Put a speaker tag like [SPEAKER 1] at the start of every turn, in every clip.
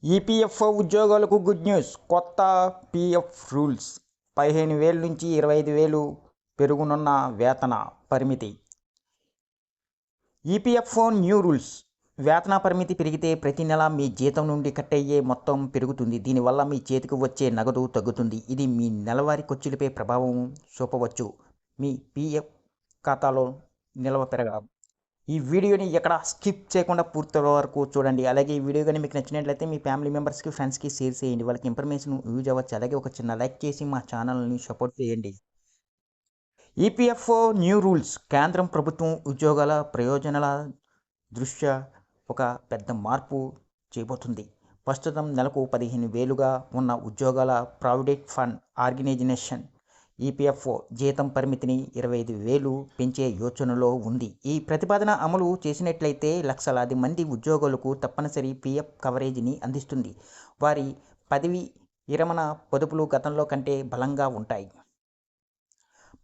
[SPEAKER 1] EPFO ఉద్యోగులకు good news. కొత్త PF rules. 15,000 నుంచి 25,000 పెరగనున్న వేతన పరిమితి. EPFO new rules. వేతన పరిమితి పెరిగితే ప్రతి నెల మీ జీతం నుండి కట్ అయ్యే మొత్తం పెరుగుతుంది. దీనివల్ల మీ చేతికి వచ్చే నగదు తగ్గుతుంది. ఇది మీ నెలవారీ ఖర్చులపై ప్రభావం చూపవచ్చు. మీ పీఎఫ్ ఖాతాలో నిల్వ పెరగడం. ఈ వీడియోని ఎక్కడ స్కిప్ చేయకుండా పూర్తి వరకు చూడండి. అలాగే ఈ వీడియో కానీ మీకు నచ్చినట్లయితే మీ ఫ్యామిలీ మెంబర్స్కి, ఫ్రెండ్స్కి షేర్ చేయండి. వాళ్ళకి ఇన్ఫర్మేషన్ యూజ్ అవ్వచ్చు. అలాగే ఒక చిన్న లైక్ చేసి మా ఛానల్ని సపోర్ట్ చేయండి. EPFO new rules. కేంద్రం ప్రభుత్వం ఉద్యోగాల ప్రయోజనాల దృష్ట్యా ఒక పెద్ద మార్పు చేయబోతుంది. ప్రస్తుతం నెలకు 15,000గా ఉన్న ఉద్యోగాల ప్రావిడెంట్ ఫండ్ ఆర్గనైజేషన్ ఈపీఎఫ్ఓ జీతం పరిమితిని 25,000 పెంచే యోచనలో ఉంది. ఈ ప్రతిపాదన అమలు చేసినట్లయితే లక్షలాది మంది ఉద్యోగులకు తప్పనిసరి పీఎఫ్ కవరేజీని అందిస్తుంది. వారి పదవి విరమణ పొదుపులు గతంలో కంటే బలంగా ఉంటాయి.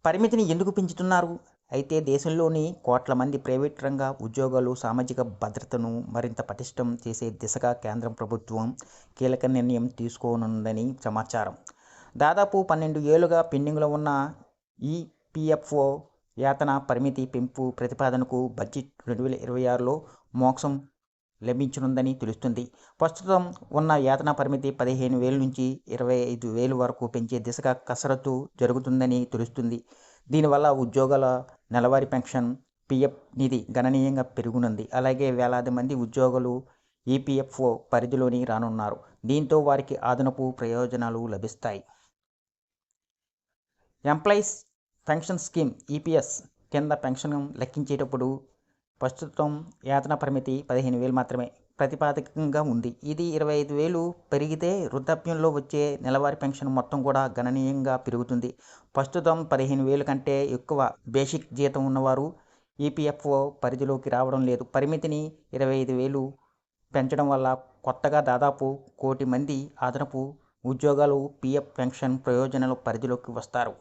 [SPEAKER 1] పరిమితిని ఎందుకు పెంచుతున్నారు? అయితే దేశంలోని కోట్ల మంది ప్రైవేట్ రంగ ఉద్యోగాలు సామాజిక భద్రతను మరింత పటిష్టం చేసే దిశగా కేంద్ర ప్రభుత్వం కీలక నిర్ణయం తీసుకోనుందని సమాచారం. దాదాపు 12 ఏళ్లుగా పెండింగ్లో ఉన్న ఈపీఎఫ్ఓ వేతన పరిమితి పెంపు ప్రతిపాదనకు బడ్జెట్ 2026లో మోక్షం లభించనుందని తెలుస్తుంది. ప్రస్తుతం ఉన్న వేతన పరిమితి 15,000 నుంచి 25,000 వరకు పెంచే దిశగా కసరత్తు జరుగుతుందని తెలుస్తుంది. దీనివల్ల ఉద్యోగుల నెలవారీ పెన్షన్, పీఎఫ్ నిధి గణనీయంగా పెరుగునుంది. అలాగే వేలాది మంది ఉద్యోగులు ఈపీఎఫ్ఓ పరిధిలోని రానున్నారు. దీంతో వారికి అదనపు ప్రయోజనాలు లభిస్తాయి. ఎంప్లాయీస్ పెన్షన్ స్కీమ్ ఈపీఎస్ కింద పెన్షన్ లెక్కించేటప్పుడు ప్రస్తుతం వేతన పరిమితి 15,000 మాత్రమే ప్రతిపాదికంగా ఉంది. ఇది 25,000 పెరిగితే వృద్ధాప్యంలో వచ్చే నెలవారీ పెన్షన్ మొత్తం కూడా గణనీయంగా పెరుగుతుంది. ప్రస్తుతం 15,000 కంటే ఎక్కువ బేసిక్ జీతం ఉన్నవారు ఈపీఎఫ్ఓ పరిధిలోకి రావడం లేదు. పరిమితిని 25,000 పెంచడం వల్ల కొత్తగా దాదాపు 1 కోటి మంది అదనపు ఉద్యోగాలు పీఎఫ్ పెన్షన్ ప్రయోజనాల పరిధిలోకి వస్తారు.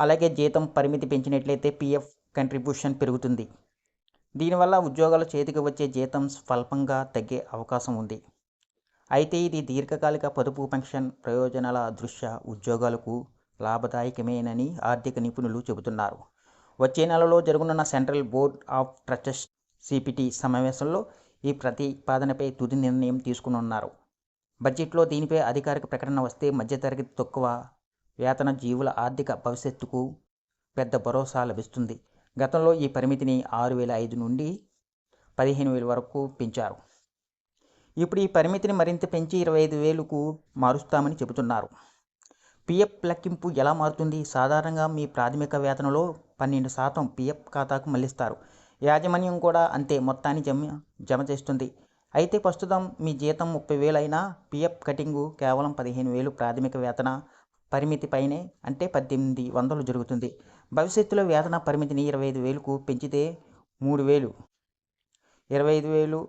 [SPEAKER 1] అలాగే జీతం పరిమితి పెంచినట్లయితే పీఎఫ్ కంట్రిబ్యూషన్ పెరుగుతుంది. దీనివల్ల ఉద్యోగాల చేతికి వచ్చే జీతం స్వల్పంగా తగ్గే అవకాశం ఉంది. అయితే ఇది దీర్ఘకాలిక పొదుపు పెన్షన్ ప్రయోజనాల దృష్ట్యా ఉద్యోగాలకు లాభదాయకమేనని ఆర్థిక నిపుణులు చెబుతున్నారు. వచ్చే నెలలో జరగనున్న central board of trustees CPT సమావేశంలో ఈ ప్రతిపాదనపై తుది నిర్ణయం తీసుకునున్నారు. బడ్జెట్లో దీనిపై అధికారిక ప్రకటన వస్తే మధ్యతరగతి తక్కువ వేతన జీవుల ఆర్థిక భవిష్యత్తుకు పెద్ద భరోసా లభిస్తుంది. గతంలో ఈ పరిమితిని 6,500 నుండి 15,000 వరకు పెంచారు. ఇప్పుడు ఈ పరిమితిని మరింత పెంచి 25,000కు మారుస్తామని చెబుతున్నారు. పీఎఫ్ లెక్కింపు ఎలా మారుతుంది? సాధారణంగా మీ ప్రాథమిక వేతనలో 12% పీఎఫ్ ఖాతాకు మళ్లిస్తారు. యాజమాన్యం కూడా అంతే మొత్తాన్ని జమ చేస్తుంది. అయితే ప్రస్తుతం మీ జీతం 30,000 అయినా పీఎఫ్ కటింగు కేవలం 15,000 ప్రాథమిక వేతన పరిమితి పైనే అంటే 1,800 జరుగుతుంది. భవిష్యత్తులో వేతన పరిమితిని 25,000కు పెంచితే 3,000 25,000లో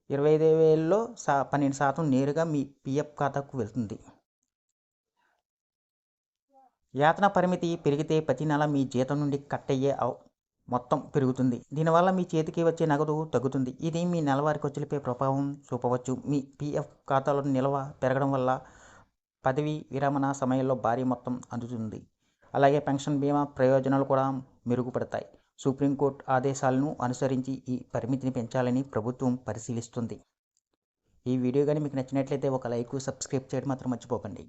[SPEAKER 1] 12% నేరుగా మీ పీఎఫ్ ఖాతాకు వెళ్తుంది. వేతన పరిమితి పెరిగితే ప్రతి నెల మీ జీతం నుండి కట్ అయ్యే మొత్తం పెరుగుతుంది. దీనివల్ల మీ చేతికి వచ్చే నగదు తగ్గుతుంది. ఇది మీ నెలవారీ ఖర్చులపై ప్రభావం చూపవచ్చు. మీ పీఎఫ్ ఖాతాలో నిల్వ పెరగడం వల్ల పదవి విరమణ సమయంలో భారీ మొత్తం అందుతుంది. అలాగే పెన్షన్ బీమా ప్రయోజనాలు కూడా మెరుగుపడతాయి. సుప్రీంకోర్టు ఆదేశాలను అనుసరించి ఈ పరిమితిని పెంచాలని ప్రభుత్వం పరిశీలిస్తుంది. ఈ వీడియో కానీ మీకు నచ్చినట్లయితే ఒక లైక్, సబ్స్క్రైబ్ చేయడం మాత్రం మర్చిపోకండి.